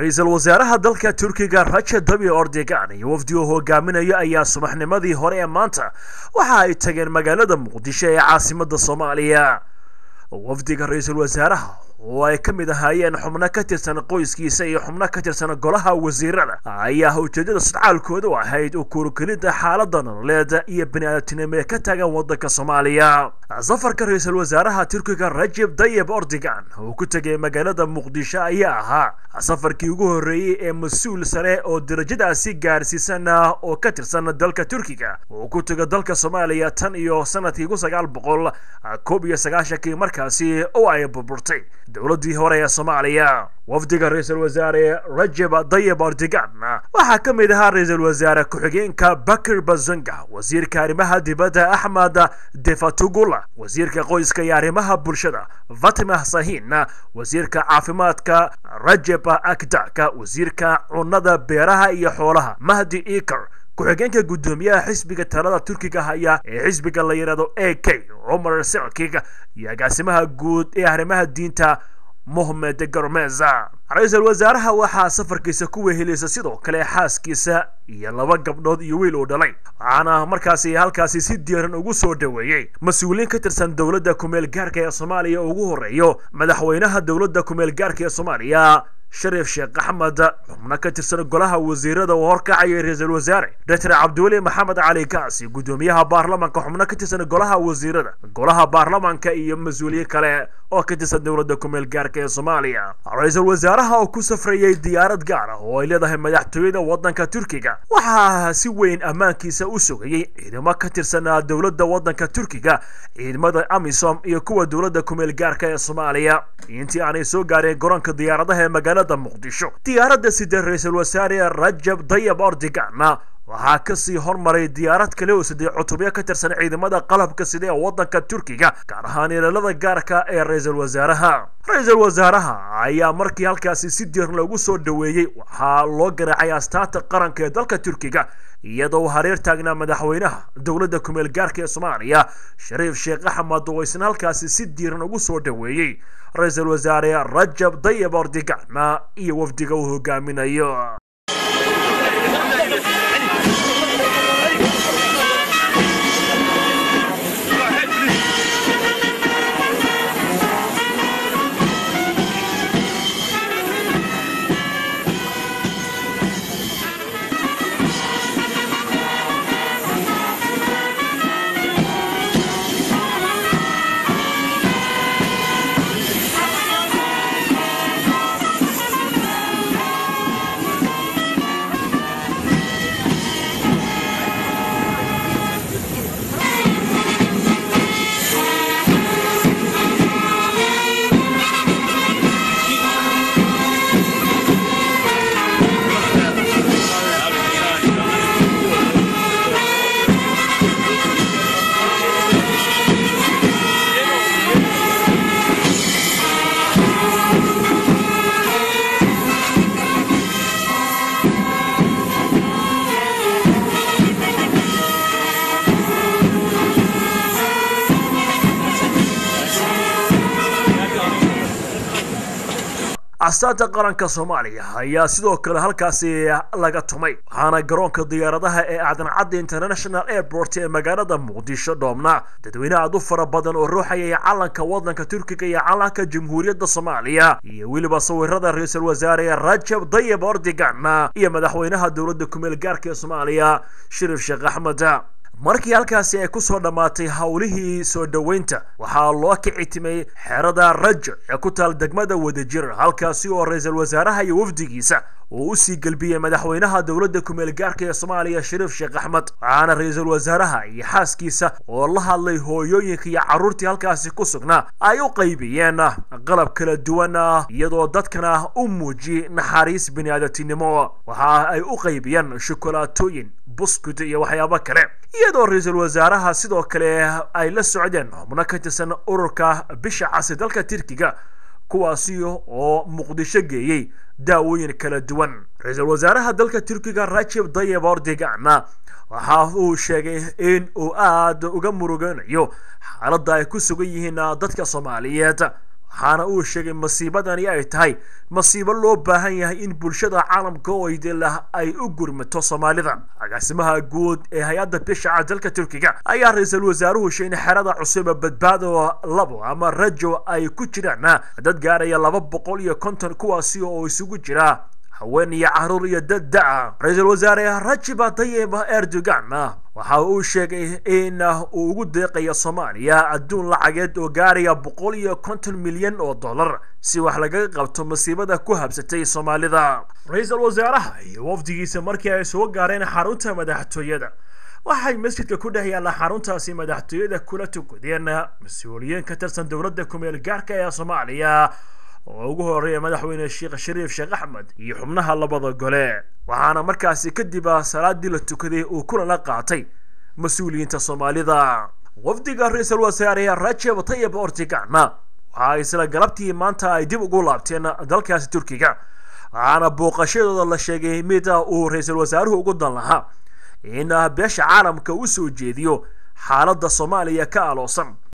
رئيس الوزراء dalka Turkiga Recep Tayyip Erdogan iyo wafdigu hogaaminayo ayaa subaxnimadii hore ee maanta waxa ay tageen magaalada Muqdisho ee caasimadda Soomaaliya. wafdiga ra'iisul wasaaraha oo ay ka mid ahaayeen xubno ka tirsan qoyskiisa iyo xubno ka tirsan golaha wasiirada ayaa ujeedada socdaalkoodu ahayd u kuurgelida xaaladda nololeed iyo bini'aadantinimo ka taagan waddanka Soomaaliya. safarka ra'iisul wasaaraha Turkiga Recep Tayyip Erdogan oo ku tagay magaalada Muqdisho ayaa ahaa safarkii ugu horeeyay ee mas'uul sare oo darajadaasi gaarsiisan oo ka tirsan dalka Turkiga oo ku tagay dalka Soomaaliya tan iyo sanadkii 1991 markaasi oo ay burburtay dawladii hore ee Soomaaliya. wafdiga ra'iisul wasaare Recep Tayyip Erdogan waxa ka mid ahaa ra'iisul wasaare ku-xigeenka Bakir Bazanga, wasiirka arrimaha dibadda Ahmed Defatugul, wasiirka qoyska iyo arrimaha bulshada Fatima Sahin, wasiirka caafimaadka Rajab Akdaka, wasiirka cunnada beeraha iyo xoolaha Mahdi Ikar, ku-xigeenka gudoomiyaha xisbiga talada Turkiga haya ee xisbiga la yiraahdo AK Omar Selkig, iyo agaasimaha guud ee arrimaha diinta Mohamed Garmeza. ra'iisul wasaaraha waxa safarkiisa ku weheliyay sidoo kale xaaskiisa iyo laba gabdhood iyo wiil oo dhalay. waxaana markaasi halkaasi si diiran ugu soo dhaweeyay mas'uuliyiin ka tirsan dawladda ku-meel gaarka ee Soomaaliya ugu horeeyo madaxweynaha dawladda ku-meel gaarka ee Soomaaliya Sharif Sheikh Ahmed, xubno ka tirsan golaha wasiirada oo horkacaya ra'iisul wasaare Dr. Abdulwali Maxamed Cali Kaasi, gudoomiyaha baarlamaanka, xubno ka tirsan golaha wasiirada, golaha baarlamaanka iyo mas'uuliyiin kale oo ka tirsan dawladda ku-meel gaarka ee Soomaaliya. ra'iisul wasaaraha oo ku safrayay diyaarad gaar ah oo ay leedahay madaxtooyada waddanka Turkiga waxa si weyn ammaankiisa u sugayay ciidamo ka tirsan dawladda waddanka Turkiga, ciidamada AMISOM iyo kuwa dawladda ku-meel gaarka ee Soomaaliya. intii aanay soo gaareen garoonka diyaaradaha ee magaalada Muqdisho, diyaaradda sida ra'iisul wasaare Recep Tayyip Erdogan waxaa ka sii hormaray diyaarad kale oo sidii cutubyo ka tirsan ciidamada qalabka sida ee waddanka Turkiga, gaar ahaan ilaalada gaarka ee ra'iisul wasaaraha. ra'iisul wasaaraha ayaa markii halkaasi si diiran loogu soo dhaweeyay waxaa loo garaacay astaanta qaranka ee dalka Turkiga, iyadoo hareer taagnaa madaxweynaha dawladda ku-meel gaarka ee Soomaaliya Sharif Sheikh Ahmed oo isna halkaasi si diiran ugu soo dhaweeyay ra'iisul wasaare Recep Tayyip Erdogan iyo wafdiga uu hogaaminayo. astaanta qaranka Soomaaliya ayaa sidoo kale halkaasi laga tumay, waxaana garoonka diyaaradaha ee Aadan Cadde International Airport ee magaalada Muqdisho dhoomna dadweyne aad u fara badan oo ruuxayay calanka waddanka Turkiga iyo calanka Jamhuuriyadda Soomaaliya iyo weliba sawirada ra'iisul wasaare Recep Tayyip Erdogan iyo madaxweynaha dawladda ku-meel gaarka ee Soomaaliya Sharif Sheikh Ahmed. markii halkaasi ay ku soo dhamaatay hawlihii soo dhaweynta waxaa loo kicitimay xerada Raj ee ku taal degmada Wadajir, halkaasi oo ra'iisul wasaaraha iyo wafdigiisa uu sii galbiyay madaxweynaha dawladda ku-meel gaarka ee Soomaaliya Sharif Sheikh Ahmed. waxaana ra'iisul wasaaraha iyo xaaskiisa oo la hadlay hooyooyinka iyo carruurtii halkaasi ku sugnaa ay u qaybiyeen qalab kala duwan iyadoo dadkana u muujiyay naxariis bini'aadantinimo. waxa ay u qaybiyeen shokolaatooyin, buskud iyo waxyaabo kale, iyadoo ra'iisul wasaaraha sidoo kale ay la socdeen xubno ka tirsan ururka bisha cas dalka Turkiga kuwaasi oo Muqdisho geeyay daawooyin kala duwan. ra'iisul wasaaraha dalka Turkiga Recep Tayyip Erdogan waxa uu sheegay in uu aad uga muruganayo xaaladda ay ku sugan yihiin dadka Soomaaliyeed, waxaana uu sheegay masiibadani ay tahay masiibo loo baahan yahay in bulshada caalamka oo ay u gurmato Soomaalida. agaasimaha guud ee hay'adda bisha dalka Turkiga ayaa ra'iisul wasaaruhu sheegay in xerada cusub badbaado labo ama rajo ay ku jiraan dad gaaraya 250 kuwaasi oo isugu jira haween iyo caruur iyo dad da'. ra'iisul wasaare Recep Tayyip Erdogan waxa uu sheegay in uu ugu deeqayo Soomaaliya adduun lacageed oo gaaraya 150 milyan oo dollar si wax laga qabto masiibada ku habsatay Soomaalida. ra'iisul wasaaraha iyo wafdigiisa markii ay soo gaareen xarunta madaxtooyada waxay masjidka ku dhaxyaan xaruntaasi madaxtooyada kula tukadeen mas'uuliyiin ka tirsan dawladda kumeel gaarka ee Soomaaliya oo ugu horeeyay madaxweyne Sheekh Shariif Sheekh Axmed iyo xubnaha labada gole. waxaana markaasi kadib salaadii la tukaday uu kula la qaatay mas'uuliyiinta Soomaalida. wafdiga ra'iisul wasaare Recep Tayyip Erdogan waxa isla galabtii maanta ay dib ugu laabteen dalkaasi Turkiga. waxaana booqashadooda la sheegay mid uu ra'iisul wasaaruhu ugu dan lahaa in beesha caalamka uu soo jeediyo xaaladda Soomaaliya ka aloosan.